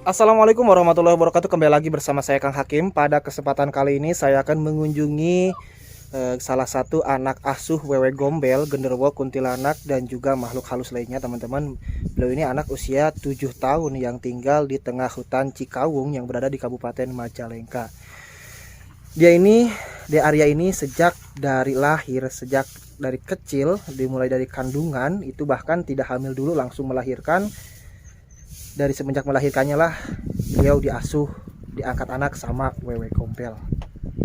Assalamualaikum warahmatullahi wabarakatuh. Kembali lagi bersama saya Kang Hakim. Pada kesempatan kali ini saya akan mengunjungi salah satu anak asuh wewe gombel, genderuwo, kuntilanak dan juga makhluk halus lainnya, teman-teman. Beliau ini anak usia 7 tahun yang tinggal di tengah hutan Cikawung yang berada di Kabupaten Majalengka. Dia Arya ini sejak dari lahir, sejak dari kecil, dimulai dari kandungan itu bahkan tidak hamil dulu, langsung melahirkan. Dari semenjak melahirkannya lah beliau diasuh, diangkat anak sama wewe gombel.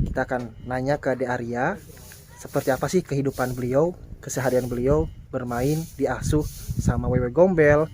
Kita akan nanya ke Arya seperti apa sih kehidupan beliau, keseharian beliau bermain diasuh sama wewe gombel,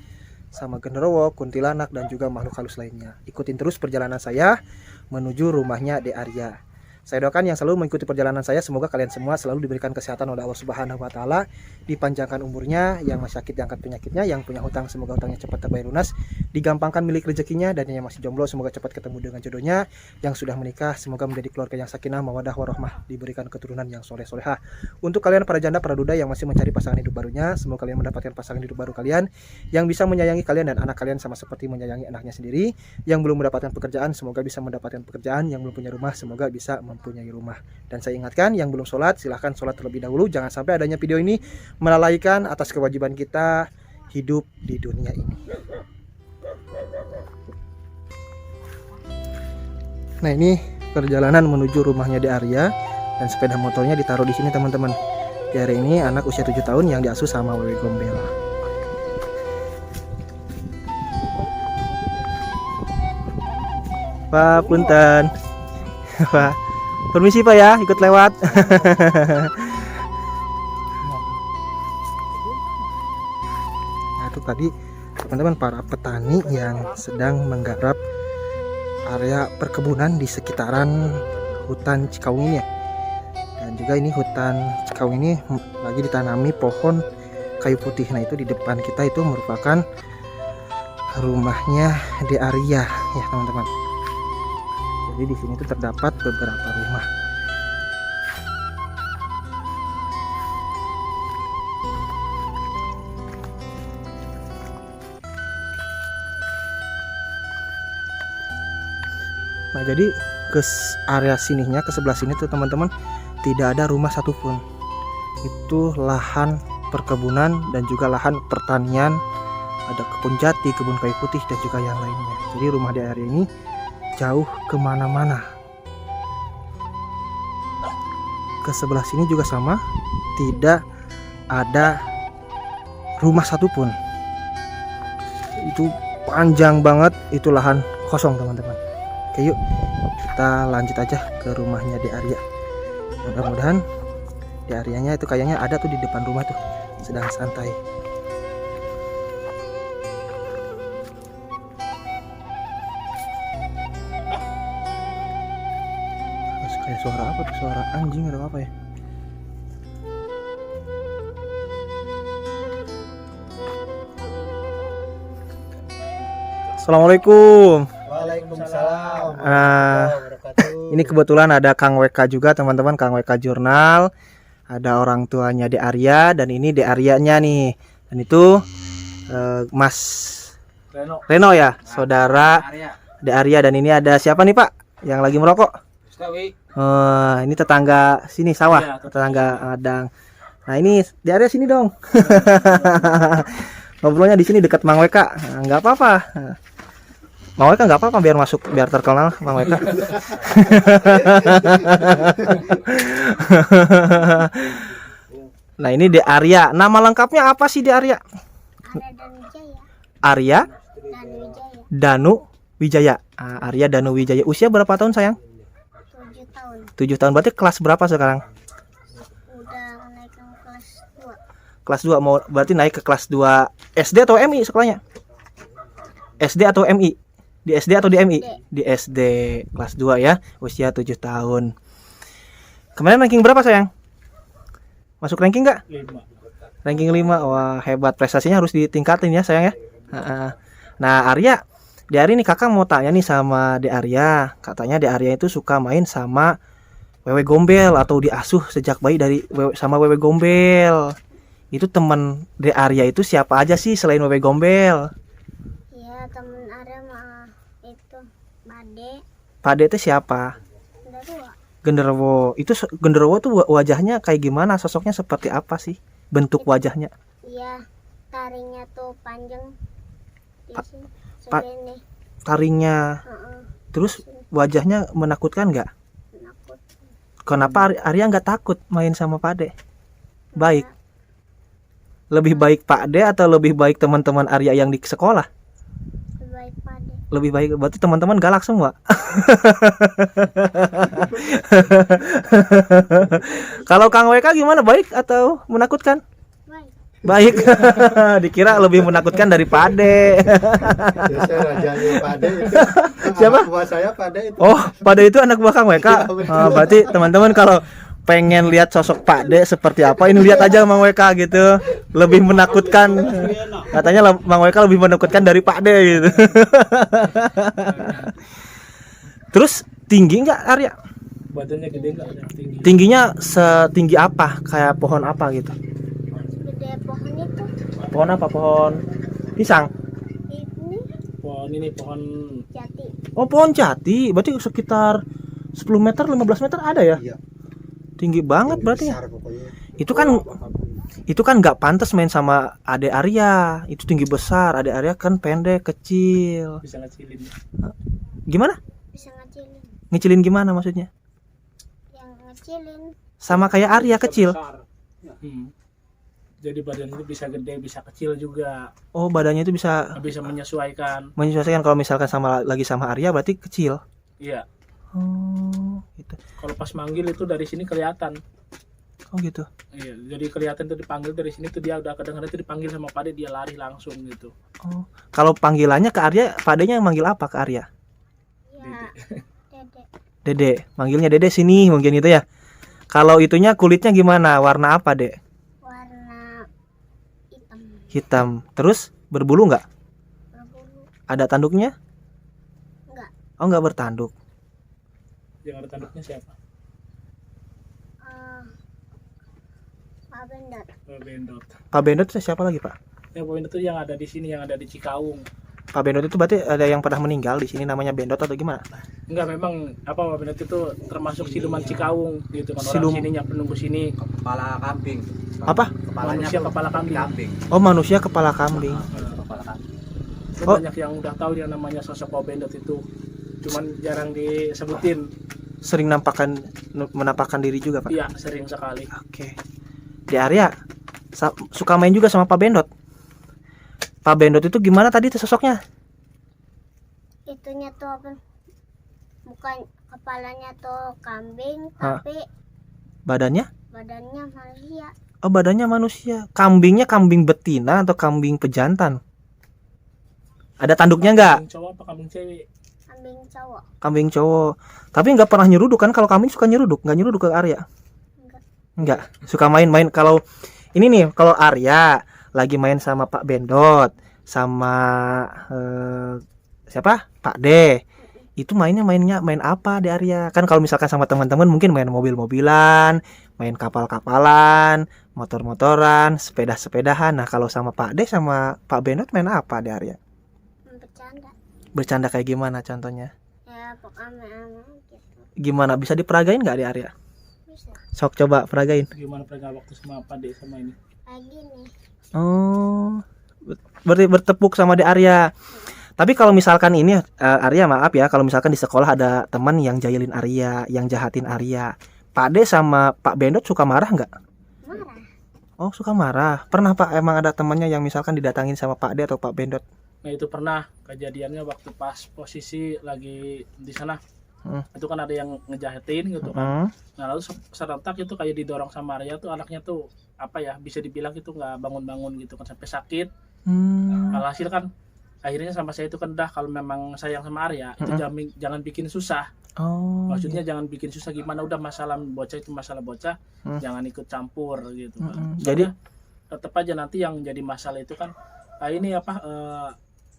sama genderuwo, kuntilanak dan juga makhluk halus lainnya. Ikutin terus perjalanan saya menuju rumahnya Arya. Saya doakan yang selalu mengikuti perjalanan saya, semoga kalian semua selalu diberikan kesehatan oleh Allah Subhanahu wa taala, dipanjangkan umurnya, yang masih sakit diangkat penyakitnya, yang punya hutang semoga hutangnya cepat terbayar lunas, digampangkan milik rezekinya, dan yang masih jomblo semoga cepat ketemu dengan jodohnya, yang sudah menikah semoga menjadi keluarga yang sakinah mawaddah warahmah, diberikan keturunan yang soleh-solehah. Untuk kalian para janda, para duda yang masih mencari pasangan hidup barunya, semoga kalian mendapatkan pasangan hidup baru kalian yang bisa menyayangi kalian dan anak kalian sama seperti menyayangi anaknya sendiri. Yang belum mendapatkan pekerjaan semoga bisa mendapatkan pekerjaan, yang belum punya rumah semoga bisa mempunyai rumah. Dan saya ingatkan yang belum sholat silahkan sholat terlebih dahulu, jangan sampai adanya video ini melalaikan atas kewajiban kita hidup di dunia ini. Nah, ini perjalanan menuju rumahnya Arya, dan sepeda motornya ditaruh di sini, teman-teman. Arya ini anak usia 7 tahun yang diasuh sama wewe gombel. Pak, punten. Pak, permisi Pak ya, ikut lewat. Nah, itu tadi teman-teman para petani yang sedang menggarap area perkebunan di sekitaran hutan Cikawung ini ya. Dan juga ini hutan Cikawung ini lagi ditanami pohon kayu putih. Nah, itu di depan kita itu merupakan rumahnya Arya ya, teman-teman. Jadi di sini tuh terdapat beberapa rumah. Nah, jadi ke area sininya, ke sebelah sini tuh teman-teman tidak ada rumah satupun. Itu lahan perkebunan dan juga lahan pertanian. Ada kebun jati, kebun kayu putih dan juga yang lainnya. Jadi rumah di area ini jauh kemana-mana. Ke sebelah sini juga sama, tidak ada rumah satupun. Itu panjang banget, itu lahan kosong, teman-teman. Oke, yuk kita lanjut aja ke rumahnya Arya. Mudah-mudahan Aryanya itu kayaknya ada tuh di depan rumah tuh, sedang santai. Kayak suara apa tuh? Suara anjing atau apa ya? Assalamualaikum. Waalaikumsalam. Ini kebetulan ada Kang WK juga, teman-teman, Kang WK Jurnal. Ada orang tuanya Arya dan ini Aryanya nih. Dan itu Mas Reno ya, saudara Arya. Dan ini ada siapa nih Pak yang lagi merokok? Ini tetangga sini sawah, ya, tetangga Adang. Nah, ini Arya sini dong. Ngobrolnya di sini dekat Mang Weka. Nah, nggak apa-apa. Mang Weka nggak apa-apa, biar masuk, biar terkenal Mang Weka. Nah, ini Arya. Nama lengkapnya apa sih Arya? Arya Danu Wijaya. Arya Danu Wijaya. Usia berapa tahun sayang? 7 tahun. Berarti kelas berapa sekarang? Udah naik ke kelas 2. Kelas 2, mau berarti naik ke kelas 2 SD atau MI sekolahnya? SD atau MI? Di SD atau di MI? Di SD kelas 2 ya, usia 7 tahun. Kemarin ranking berapa sayang? Masuk ranking nggak? 5. Ranking 5. Wah, hebat, prestasinya harus ditingkatin ya sayang ya. Nah, Arya, Arya nih kakak mau tanya nih sama Arya. Katanya Arya itu suka main sama wewe gombel atau diasuh sejak bayi sama wewe gombel. Itu teman Arya itu siapa aja sih selain wewe gombel? Ya, temen Arya mah Pak D itu siapa? Genderuwo. Genderuwo. Itu genderuwo tuh wajahnya kayak gimana? Sosoknya seperti apa sih? Bentuk wajahnya? Iya, taringnya tuh panjang di sini pa- segini. Taringnya. Heeh, Terus wajahnya menakutkan nggak? menakut. Kenapa Arya nggak takut main sama Pak D? Baik. Lebih baik Pak D atau lebih baik teman-teman Arya yang di sekolah? Baik pada. Lebih baik, berarti teman-teman galak semua. Kalau Kang WK gimana, baik atau menakutkan? Baik. Baik. Dikira lebih menakutkan dari Pak D. Ya, saya rajanya Pade itu. Siapa? Anak buah saya Pade itu. Oh, Pak D itu anak buah Kang WK. Iya, betul. Oh, berarti teman-teman kalau pengen lihat sosok Pak D seperti apa, ini lihat aja Mang WK gitu. Lebih menakutkan. Katanya Mang WK lebih menakutkan dari Pak D gitu. Terus tinggi nggak Arya? Badannya gede nggak ada tinggi. Tingginya setinggi apa? Kayak pohon apa gitu? Gede pohon itu. Pohon apa? Pohon pisang. Ini Pohon jati. Oh, pohon jati. Berarti sekitar 10 meter, 15 meter ada ya? Iya. Tinggi banget berarti ya. Besar pokoknya. Itu kan nggak pantas main sama Ade Arya. Itu tinggi besar. Ade Arya kan pendek, kecil. bisa ngecilin. Gimana? Bisa ngecilin. Ngecilin gimana maksudnya? Yang ngecilin. Sama kayak Arya kecil. Besar. Jadi badan itu bisa gede, bisa kecil juga. Oh, badannya itu bisa Bisa menyesuaikan. menyesuaikan. Kalau misalkan lagi sama Arya berarti kecil. Iya. Oh, gitu. Kalau pas manggil itu dari sini kelihatan. Oh, gitu. Iya. Jadi kelihatan tuh dipanggil dari sini tuh dia udah kedengeran itu dipanggil sama Pade, dia lari langsung gitu. Oh, kalau panggilannya ke Arya, Pak D-nya manggil apa ke Arya? Ya. Dede. Dede, manggilnya Dede sini mungkin gitu ya. Kalau itunya kulitnya gimana? Warna apa, Dek? Warna hitam. Hitam. Terus berbulu nggak? Berbulu. Ada tanduknya? Enggak. Oh, nggak bertanduk. Yang ada tanduknya siapa? Pak Bendot. Bendot. Pak Bendot itu siapa lagi, Pak? Yang Bendot itu yang ada di sini, yang ada di Cikaung. Pak Bendot itu berarti ada yang pernah meninggal di sini namanya Bendot atau gimana? Enggak, memang apa Pak Bendot itu termasuk siluman Cikaung gitu kan, Silum- orang sininya penunggu sini. Kepala kambing. Apa? Manusia kepala kambing. Oh, manusia kepala kambing. Kepala kambing. Itu Oh. banyak yang udah tahu yang namanya sosok Pak Bendot itu. Cuman jarang disebutin. Sering menampakkan diri juga, Pak. Iya, sering sekali. Oke. Di Arya suka main juga sama Pak Bendot. Pak Bendot itu gimana tadi tuh sosoknya? Itunya tuh apa? Bukan kepalanya tuh kambing, Hah? tapi Badannya? badannya manusia. Oh, badannya manusia. Kambingnya kambing betina atau kambing pejantan? Ada tanduknya nggak? Kambing cowok apa kambing cewek? Kambing cowok. Kambing cowok. Tapi nggak pernah nyeruduk kan? Kalau kambing suka nyeruduk, nggak nyeruduk ke Arya? Enggak. Nggak. Suka main-main. Kalau ini nih, kalau Arya lagi main sama Pak Bendot, sama siapa? Pak D. Itu mainnya main apa di Arya? Kan kalau misalkan sama teman-teman mungkin main mobil-mobilan, main kapal-kapalan, motor-motoran, sepeda-sepedahan. Nah, kalau sama Pak D sama Pak Bendot main apa di Arya? Bercanda. Bercanda kayak gimana contohnya? Ya pokoknya gitu. Gimana, bisa diperagain nggak di Arya? Bisa. Sok coba peragain. Gimana mereka waktu sama Pade sama ini? Kayak gini. Oh, berarti bertepuk sama di Arya. Tapi kalau misalkan ini Arya, maaf ya, kalau misalkan di sekolah ada teman yang jahilin Arya, yang jahatin Arya, Pak D sama Pak Bendot suka marah nggak? Marah. Oh, suka marah. Pernah, Pak, emang ada temannya yang misalkan didatangin sama Pak D atau Pak Bendot? Nah, itu pernah kejadiannya waktu pas posisi lagi di sana. Itu kan ada yang ngejahatin gitu kan. Nah, lalu serentak itu kayak didorong sama Arya tuh, anaknya tuh apa ya, bisa dibilang itu nggak bangun-bangun gitu kan, sampai sakit. Alhasil kan akhirnya sama saya itu kan dah, kalau memang sayang sama Arya itu jangan bikin susah. Oh, Maksudnya jangan bikin susah gimana, udah masalah bocah itu masalah bocah, jangan ikut campur gitu kan. Jadi Tetap aja nanti yang jadi masalah itu kan ini apa,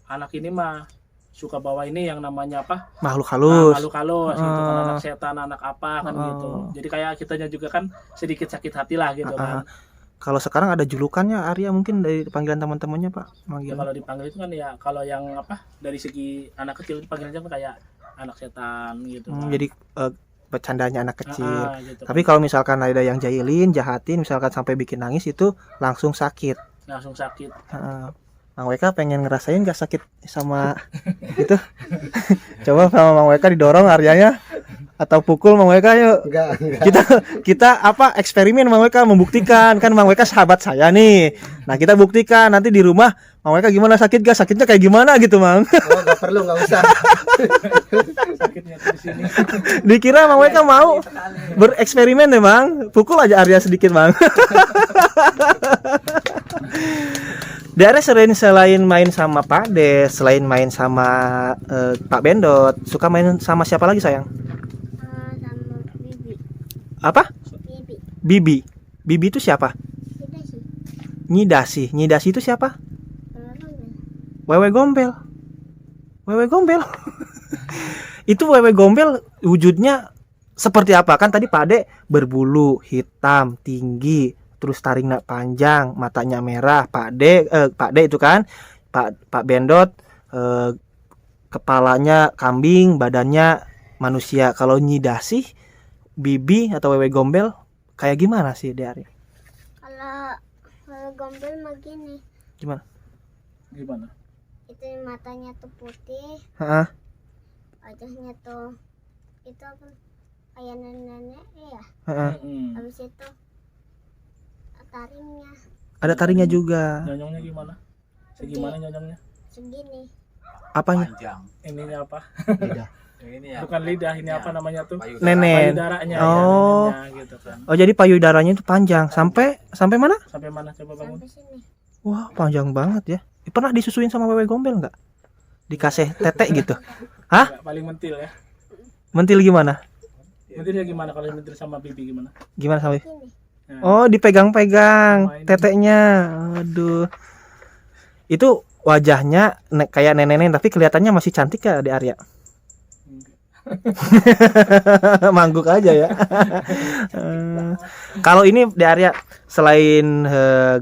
anak ini mah suka bawa ini yang namanya apa, makhluk halus. makhluk halus gitu kan, anak setan, anak apa kan gitu. Jadi kayak kitanya juga kan sedikit sakit hati lah gitu kan. Kalau sekarang ada julukannya Arya mungkin dari panggilan teman-temannya, Pak. Ya, kalau dipanggil itu kan ya, kalau yang apa dari segi anak kecil dipanggilnya kan kayak anak setan gitu kan. Jadi bercandanya anak kecil. Gitu Tapi kalau misalkan ada yang jahilin, jahatin, misalkan sampai bikin nangis itu langsung sakit. langsung sakit. Mang Weka pengen ngerasain gak sakit sama itu? Coba sama Mang Weka didorong Aryanya atau pukul Mang Weka yuk. Enggak. Kita apa eksperimen Mang Weka membuktikan kan Mang Weka sahabat saya nih. Nah, kita buktikan nanti di rumah Mang Weka gimana sakit gak? Sakitnya kayak gimana gitu, Mang? Oh, enggak perlu, enggak usah. Sakitnya tuh di sini. Dikira Mang Weka mau bereksperimen deh, Mang. Pukul aja Arya sedikit, Mang. Daerah selain main sama Pak Des, selain main sama Pak Bendot, suka main sama siapa lagi sayang? Sama Bibi. Apa? Bibi. Bibi. Bibi itu siapa? Tidak sih. Nyidasi. Nyidasi itu siapa? Kenapa? Wewe Gombel. Wewe Gombel. Itu Wewe Gombel wujudnya seperti apa? Kan tadi Pak De berbulu hitam, tinggi, terus taringnya panjang, matanya merah. Pak D itu kan Pak Bendot kepalanya kambing, badannya manusia. Kalau Nyidasi, Bibi atau Wewe Gombel kayak gimana sih Dari? Kalau gombel mah gini. Gimana? Itu matanya tuh putih, Heeh. wajahnya tuh itu apa? Kayak nenek ya. Heeh. Habis itu taringnya Ada taringnya juga. Nyonyongnya gimana? Segimana nyonyongnya? segini. Apanya? Panjang. Ininya apa? Lidah. Ini ya. Bukan lidah, ini apa namanya tuh? Nenen. Payudaranya. Oh. Ya, nenennya gitu kan. Oh, jadi payudaranya itu panjang sampai mana? Sampai mana coba bangun? Sampai sini. Wah, panjang banget ya. Pernah disusuin sama Wewe Gombel nggak? Dikasih tetek gitu. Hah? Nggak, paling mentil ya. Mentil gimana? Mentilnya gimana kalau mentil sama Bibi gimana? Gimana sampai? Sini. Nah, Oh, dipegang-pegang Mainin. teteknya. Aduh. Itu wajahnya kayak nenek-nenek tapi kelihatannya masih cantik ya Ade Arya. Mangguk aja ya. Kalau ini Ade Arya selain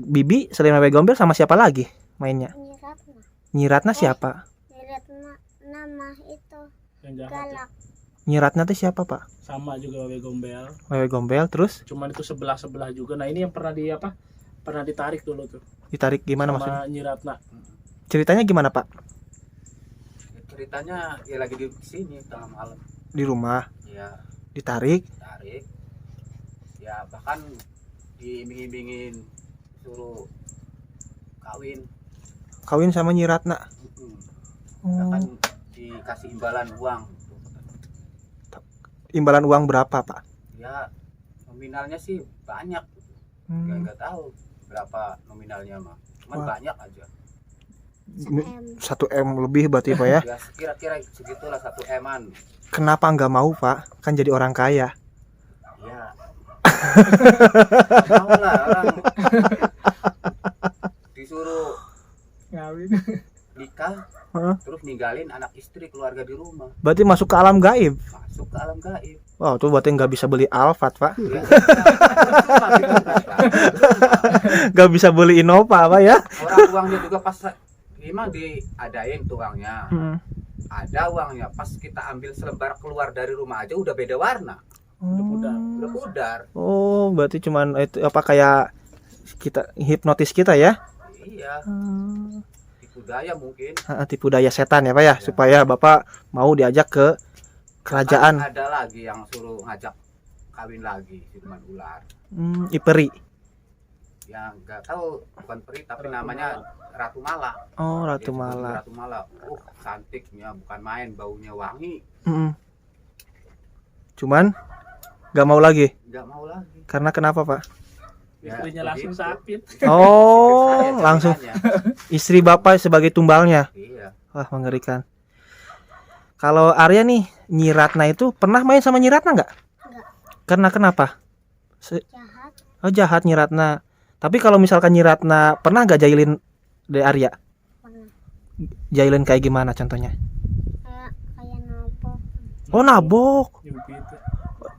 Bibi, selain Wewe Gombel sama siapa lagi mainnya? Nyiratna. Nyiratna siapa? Nyiratna nama itu yang jahat ya. galak. Nyiratna itu siapa, Pak? Sama juga Wewe Gombel. Wewe Gombel terus Cuman itu sebelah juga. Nah, ini yang pernah pernah ditarik dulu tuh. ditarik gimana sama maksudnya? Nyiratna. Ceritanya gimana, Pak? Ceritanya ya lagi di sini tengah malam. Di rumah Ya ditarik. tarik. Ya bahkan diiming-imingin suruh kawin. Sama Nyiratna. Bahkan Oh. dikasih imbalan uang. Imbalan uang berapa, Pak? Ya nominalnya sih banyak. Ya Hmm. nggak tahu berapa nominalnya mah. Cuman Wah. banyak aja. 1 M lebih berarti, Pak ya? Ya kira-kira segitulah 1 M-an. Kenapa nggak mau, Pak? Kan jadi orang kaya. Ya. Mau lah orang disuruh Ngawin. nikah, Heeh. terus ninggalin anak istri keluarga di rumah, Berarti masuk ke alam gaib. masuk ke alam gaib. Wow, tuh berarti nggak bisa beli Alphard, Pak. Ya, cuma gitu kan, Pak. Nggak bisa beli Innova, Pak ya? Orang uangnya juga pas emang diadain tuh uangnya, ada uangnya, pas kita ambil selembar keluar dari rumah aja udah beda warna, udah pudar. Oh, berarti cuman itu apa kayak kita hipnotis kita ya? Iya, tipu daya mungkin. Tipu daya setan ya, Pak ya, supaya Bapak mau diajak ke kerajaan. Kan ada lagi yang suruh ngajak kawin lagi siluman ular. Iperi. Ya nggak tahu, bukan peri tapi namanya Ratu Mala. Oh, Dia Ratu sebut Mala. Ratu Mala. Cantiknya bukan main, baunya wangi. Cuman nggak mau lagi. Nggak mau lagi. Karena kenapa, Pak? Ya, Istrinya langsung begitu. sakit. Oh, Saya langsung ceritanya. istri Bapak sebagai tumbalnya. Iya. Wah, mengerikan. Kalau Arya nih, Nyiratna itu pernah main sama Nyiratna nggak? Enggak. Karena kenapa? Jahat. Oh, jahat Nyiratna. Tapi kalau misalkan Nyiratna pernah nggak jahilin De Arya? Pernah. Jahilin kayak gimana contohnya? Kayak nabok. Oh, nabok. Nyubit.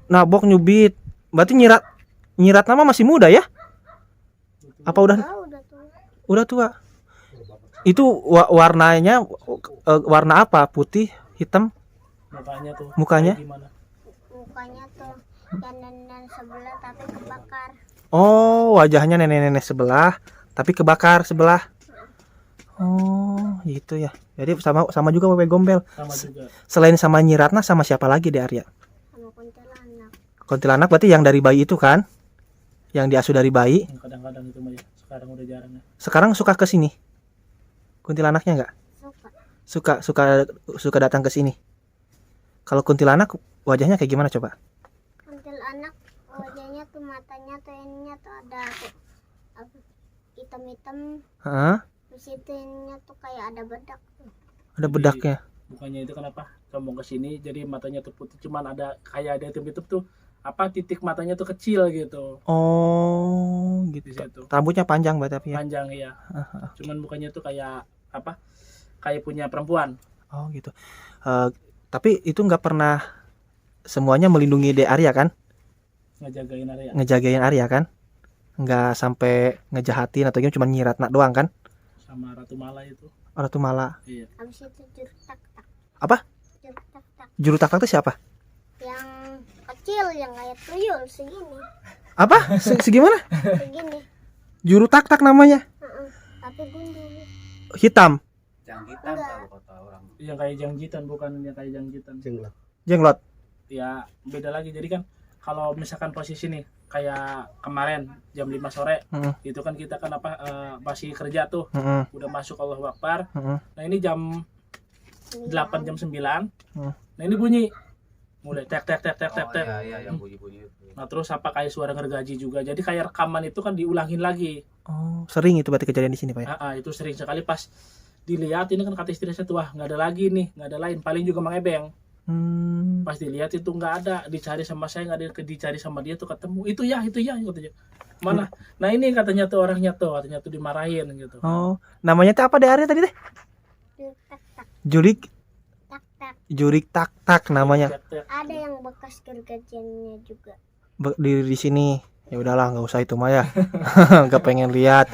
Nabok nyubit. Berarti Nyiratna mah masih muda ya? Apa udah Udah tuh. udah tua? Itu warnanya warna apa? Putih, hitam? Mukanya tuh. Mukanya? kayak gimana? Mukanya tuh yang nenek sebelah tapi kebakar. Oh, wajahnya nenek-nenek sebelah tapi kebakar sebelah. Oh, gitu ya. Jadi sama juga Wewe Gombel. Sama juga. Selain sama Nyi Ratna sama siapa lagi deh Arya? Sama kuntilanak. Kuntilanak berarti yang dari bayi itu kan? Yang diasuh dari bayi. Kadang-kadang itu mah ya. Sekarang udah jarang ya. Sekarang suka ke sini. Kuntilanaknya enggak? Suka datang ke sini. Kalau kuntilanak wajahnya kayak gimana coba? Kuntilanak wajahnya tuh matanya tuh ininya tuh ada tuh apa, hitam-hitam. Heeh. Terus itu ininya tuh kayak ada bedak tuh. Ada bedaknya. Mukanya itu kenapa? Sombong ke sini jadi matanya tuh putih, cuman ada kayak ada hitam-hitam tuh apa titik matanya tuh kecil gitu. Oh, Di gitu. situ. Rambutnya panjang berarti tapi ya. Panjang ya. Cuman mukanya tuh kayak apa? Kayak punya perempuan. Oh, gitu. Tapi itu nggak pernah semuanya melindungi De Arya kan? Ngejagain area. Ngejagain Arya kan? Nggak sampai ngejahatin atau gimana, cuma Nyi Ratna doang kan? Sama Ratu Mala itu. Ratu Mala. Iya. Habis itu jurus tak-tak. Apa? Jurus tak-tak. Juru tak-tak itu siapa? Yang kecil yang kayak tuyul segini. Apa? Segimana? Segini. Juru tak-tak namanya. Heeh. Tapi gundul. Hitam. Janggitan Enggak. kalau kata orang. Yang kayak jangjitan bukan yang kayak jangjitan. Jenglot. Jenglot. Ya beda lagi. Jadi kan kalau misalkan posisi nih kayak kemarin jam 5 sore itu kan kita kan masih kerja tuh, udah masuk Allahu Akbar. Nah ini jam 8 jam 9. Nah ini bunyi mulai tek tek tek tek tek tek. Iya, yang bunyi-bunyi itu. Nah terus apa kayak suara gergaji juga. Jadi kayak rekaman itu kan diulangin lagi. Oh, sering itu berarti kejadian di sini Pak ya? Itu sering sekali pas dilihat ini kan kata istri saya tuh, wah nggak ada lagi nih, nggak ada lain, paling juga Mang Ebeng. Pas dilihat itu nggak ada, dicari sama saya nggak ada, dicari sama dia tuh ketemu, itu ya katanya. Mana? Nah ini katanya tuh orangnya tuh, katanya tuh dimarahin gitu. Oh, namanya teh apa De Arya tadi teh? Jurus tak-tak. Tak-tak. Jurik tak-tak namanya. Tek-tek. Ada yang bekas gergajiannya juga. Di sini. Ya udahlah, nggak usah itu mah ya. Nggak pengen lihat.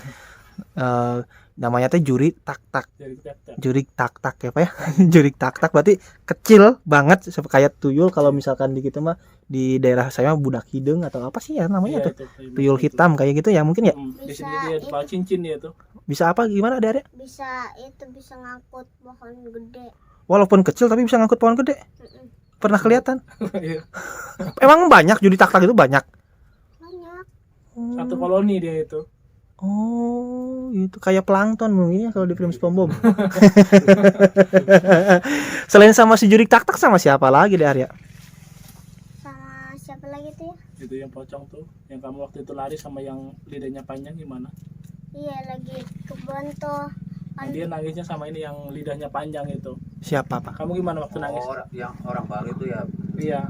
Namanya teh jurik tak-tak. Jadi tek-tek. Jurik tak-tak ya Pak ya. Jurik tak-tak berarti kecil banget kayak tuyul. Kalau misalkan di gitu mah di daerah saya mah budak hidung atau apa sih ya namanya Iya, tuh? itu, Tuyul hitam kayak gitu ya mungkin ya. Di sini dia bawa cincin dia tuh. Bisa apa gimana De Arya? Bisa ngangkut pohon gede. Walaupun kecil tapi bisa ngangkut pohon gede. Mm-mm. Pernah kelihatan? Iya. Emang banyak juri tak-tak itu banyak. Banyak. Satu koloni dia itu. Oh, itu kayak plankton mungkin ya kalau di film SpongeBob. Selain sama si jurik tak-tak sama siapa lagi De Arya? Sama siapa lagi tuh ya? Itu yang pocong tuh, yang kamu waktu itu lari sama yang lidahnya panjang gimana? Iya lagi kebun tuh. Nah, dia nangisnya sama ini yang lidahnya panjang itu. Siapa Pak? Kamu gimana waktu nangis? Yang orang baru itu ya. Iya.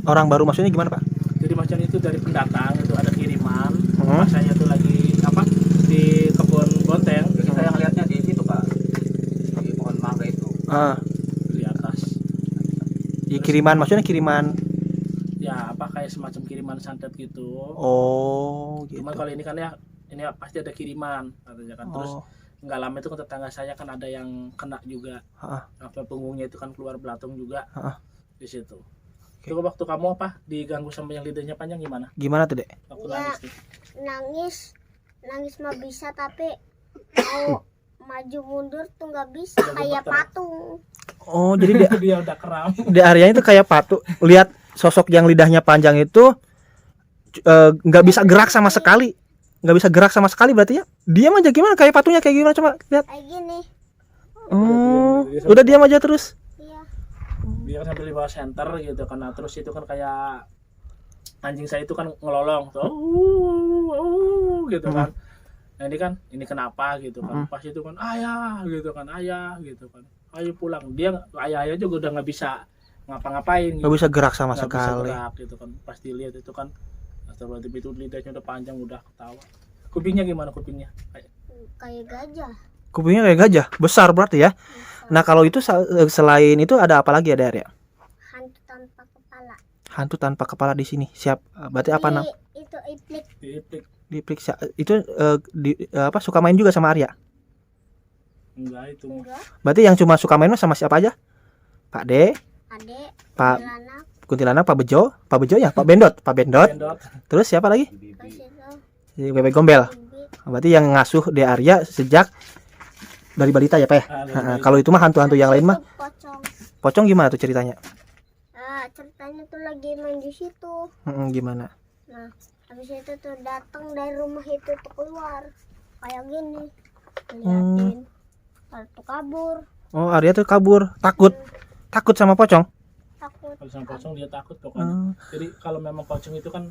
Orang baru maksudnya gimana Pak? Jadi macam itu dari pendatang itu ada kiriman. Pas saya tuh lagi di kebun bonteng. Jadi saya ngeliatnya di situ Pak, di pohon mangga itu. Di atas. Di kiriman maksudnya kiriman. Ya kayak semacam kiriman santet gitu. Oh, gitu. Cuma kalau ini kan ya ini pasti ada kiriman katanya kan. Terus nggak lama itu kan tetangga saya kan ada yang kena juga. Apa punggungnya itu kan keluar belatung juga. Di situ. Itu waktu kamu diganggu sama yang lidahnya panjang gimana? Gimana tuh Dek? Waktu Ya, nangis tuh. nangis mah bisa tapi mau maju mundur tuh nggak bisa kayak patung. Oh, jadi Dia udah kram. De Arya itu kayak patung. Lihat sosok yang lidahnya panjang itu nggak bisa gerak sama sekali. Nggak bisa gerak sama sekali berarti ya? Diam aja gimana? Kayak patungnya kayak gimana coba lihat. Kayak gini. Oh, udah diam aja terus. Iya. Dia kan sambil di bawah center gitu kan. Nah, terus itu kan kayak anjing saya itu kan ngelolong tuh gitu kan. Nah ini kenapa gitu kan. Pas itu kan ayah gitu kan, ayo pulang. Dia ayah juga udah nggak bisa ngapa-ngapain gitu. Nggak bisa gerak sama Nggak bisa sekali. gerak gitu kan. Pas dilihat itu kan astagfirullahaladzim, itu lidahnya udah panjang udah ketawa. Kupingnya gimana kupingnya? Kayak gajah. Kupingnya kayak gajah, besar berarti ya. Nah, kalau itu selain itu ada apa lagi ya, Der ya? Hantu tanpa kepala. Hantu tanpa kepala di sini. Berarti apa nam? Itu Iplik. Diperiksa. Itu suka main juga sama Arya? Enggak itu. Enggak. Berarti yang cuma suka main sama siapa aja? Pak D, Pade, Pak kuntilanak, Kuntilanak, Pak Bejo ya, Pak Bendot. Bendot. Terus siapa lagi? terus itu Si Wewe Gombel. bibi. Berarti yang ngasuh De Arya sejak dari balita ya Pak ya? Dari Kalau itu mah hantu-hantu yang lain mah. Itu pocong. Pocong gimana tuh ceritanya? Ceritanya tuh lagi main di situ. Gimana? Nah, habis itu tuh datang dari rumah itu tuh keluar kayak gini, liatin, lalu tuh kabur, Oh, Arya tuh kabur, takut sama pocong. takut. Kalau sama pocong dia takut pokoknya. Jadi kalau memang pocong itu kan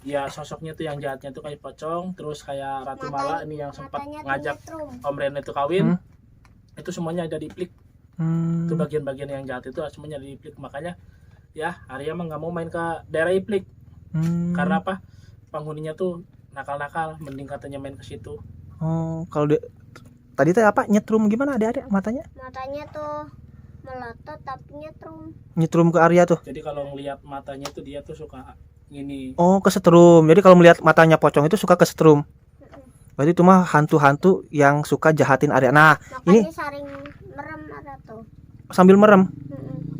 ya sosoknya tuh yang jahatnya tuh kayak pocong, terus kayak Ratu Mala ini yang sempat Matanya tuh ngajak nyetrum. Om Ren itu kawin. Itu semuanya ada di plik. Itu bagian-bagian yang jahat itu semuanya di plik. Makanya ya Arya mah nggak mau main ke daerah Iplik. Karena apa? Penghuninya tuh nakal-nakal, mending katanya main ke situ. Oh, kalau tadi teh apa? Nyetrum gimana Adik-adik matanya? Matanya tuh melotot tapi nyetrum. Nyetrum ke Arya tuh. Jadi kalau ngelihat matanya tuh dia tuh suka gini. Oh, kesetrum. Jadi kalau melihat matanya pocong itu suka kesetrum. Berarti itu mah hantu-hantu yang suka jahatin Arya. Nah, Makanya ini sering merem ada tuh. sambil merem.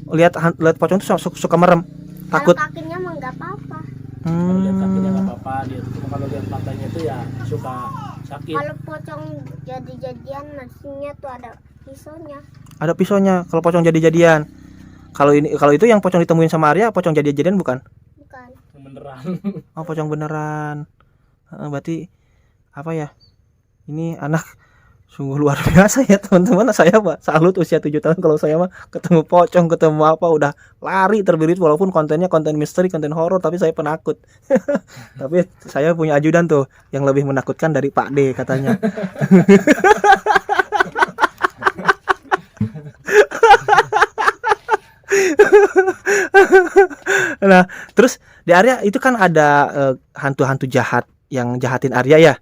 Lihat pocong tuh suka merem. Takut. Kalau kakinya mah nggak apa-apa. Kalau lihat kakinya nggak apa-apa, dia tuh cuma kalau lihat matanya tuh ya suka sakit. Kalau pocong jadi-jadian nasinya tuh ada pisaunya. Ada pisaunya kalau pocong jadi-jadian. Kalau itu yang pocong ditemuin sama Arya, pocong jadi-jadian bukan? Bukan. Beneran. Oh, pocong beneran. Berarti apa ya? Ini anak sungguh luar biasa ya teman-teman. Saya Pak salut usia 7 tahun kalau saya mah ketemu pocong, ketemu apa udah lari terbirit, walaupun kontennya konten misteri, konten horor, tapi saya penakut. Tapi saya punya ajudan tuh yang lebih menakutkan dari Pak D katanya. Nah, terus di Arya itu kan ada hantu-hantu jahat yang jahatin Arya ya.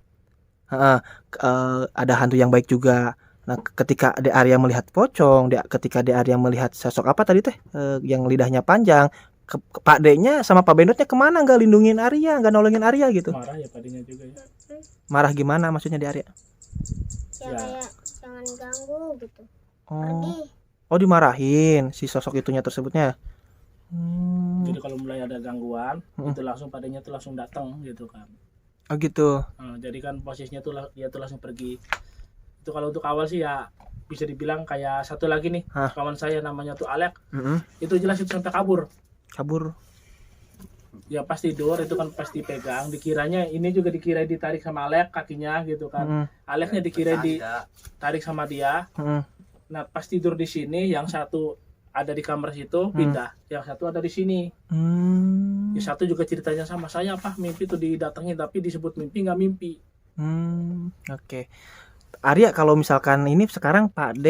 Ada hantu yang baik juga. Nah, ketika De Arya melihat pocong, ketika De Arya melihat sosok apa tadi teh yang lidahnya panjang, Pak D-nya sama Pak Bendotnya kemana? Nggak lindungin Arya, nggak nolongin Arya gitu. Marah ya padinya juga ya. Marah gimana maksudnya De Arya? Ya, kayak jangan ganggu gitu. Oh, Pergi. oh dimarahin si sosok itunya tersebutnya. Jadi kalau mulai ada gangguan, itu langsung padanya tuh langsung datang gitu kan. Oh gitu. Nah, jadi kan posisinya tuh dia tuh langsung pergi. Itu kalau untuk awal sih ya bisa dibilang kayak satu lagi nih, kawan saya namanya tuh Alek. Itu jelas itu sampai kabur. Kabur. Ya pas tidur itu kan pasti pegang, dikiranya ini juga dikira ditarik sama Alek kakinya gitu kan. Aleknya dikira ditarik sama dia. Nah pas tidur di sini yang satu ada di kamar situ pindah, yang satu ada di sini. Yang satu juga ceritanya sama saya, apa mimpi tuh didatengin tapi disebut mimpi nggak mimpi. Oke. Arya kalau misalkan ini sekarang Pak D,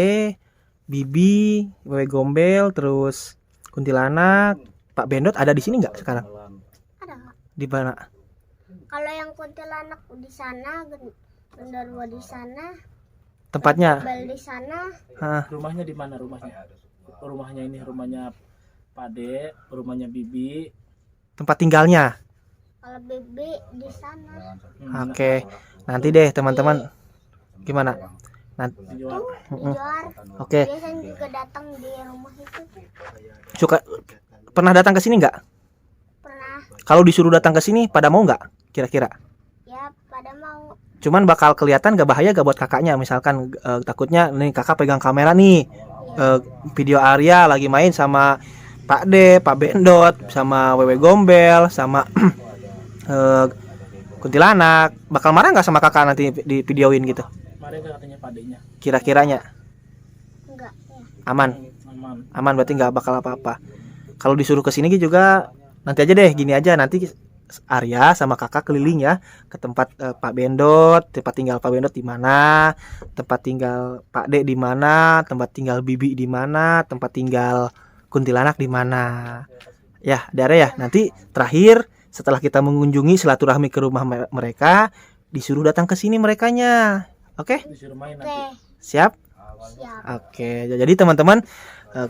Bibi, Wewe Gombel, terus Kuntilanak, Pak Bendot ada di sini nggak sekarang? Ada nggak? Di mana? Kalau yang kuntilanak di sana, genderuwo di sana, Tempatnya? bel di sana, Rumahnya di mana rumahnya? Rumahnya ini rumahnya Pak D, rumahnya Bibi. Tempat tinggalnya. kalau bebe di sana. Oke. Nanti deh teman-teman. Gimana? Nanti. Dijual. Dijual. Oke. Biasanya juga datang di rumah itu tuh. Suka pernah datang ke sini nggak? Pernah. Kalau disuruh datang ke sini pada mau nggak? Kira-kira? Ya pada mau. Cuman bakal kelihatan gak bahaya gak buat kakaknya, misalkan takutnya nih kakak pegang kamera nih, video Arya lagi main sama Pak D, Pak Bendot, sama Wewe Gombel, sama Kuntilanak, bakal marah nggak sama kakak nanti di videoin gitu? Kemarin kan katanya Pak D-nya. Kira-kiranya Enggak ya. aman, Aman. berarti nggak bakal apa-apa. Kalau disuruh ke sini juga nanti aja deh, gini aja nanti Arya sama kakak keliling ya ke tempat Pak Bendot, tempat tinggal Pak Bendot di mana, tempat tinggal Pak D di mana, tempat tinggal Bibi di mana, tempat tinggal Kuntilanak di mana. Ya, Dara ya. Nanti terakhir setelah kita mengunjungi silaturahmi ke rumah mereka, disuruh datang ke sini merekanya. Oke? Disuruh main Oke. nanti. Siap? Siap. Oke. Jadi teman-teman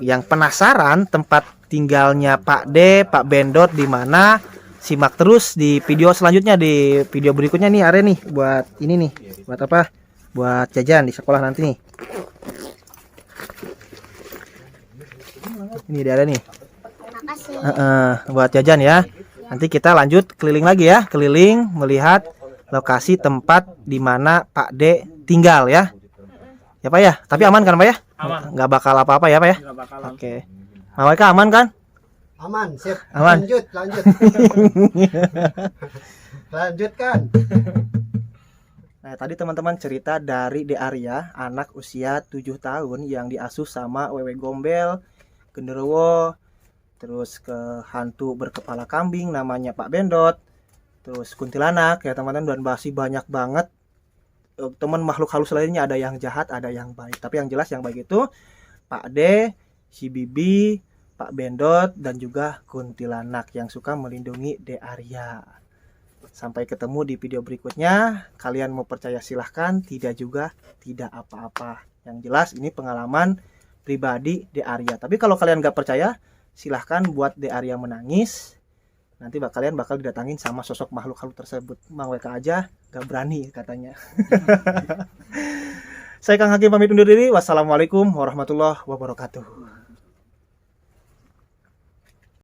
yang penasaran tempat tinggalnya Pak D, Pak Bendot di mana? Simak terus di video selanjutnya, di video berikutnya nih Are nih buat ini nih, buat apa? Buat jajan di sekolah nanti nih. Ini dia ada nih. Makasih. Buat jajan ya. Nanti kita lanjut keliling lagi ya, keliling melihat lokasi tempat di mana Pak D tinggal ya. Ya Pak ya, tapi aman kan Pak ya? Aman. Nggak bakal apa-apa ya Pak ya? Nggak bakalan. Oke. Mama Eka aman kan? Aman, sip. Aman. Lanjut. Lanjutkan. Nah, tadi teman-teman cerita dari De Arya, anak usia 7 tahun yang diasuh sama Wewe Gombel, genderuwo, terus ke hantu berkepala kambing namanya Pak Bendot, terus kuntilanak ya teman-teman, dan masih banyak banget teman makhluk halus lainnya, ada yang jahat, ada yang baik. Tapi yang jelas yang baik itu Pak D, si Bibi, Pak Bendot, dan juga kuntilanak yang suka melindungi De Arya. Sampai ketemu di video berikutnya. Kalian mau percaya silahkan, tidak juga tidak apa-apa. Yang jelas ini pengalaman pribadi De Arya. Tapi kalau kalian gak percaya, silahkan buat De Arya menangis. Nanti kalian bakal didatangin sama sosok makhluk halus tersebut. Mang WK aja gak berani katanya. Saya Kang Hakim pamit undur diri. Wassalamualaikum warahmatullahi wabarakatuh.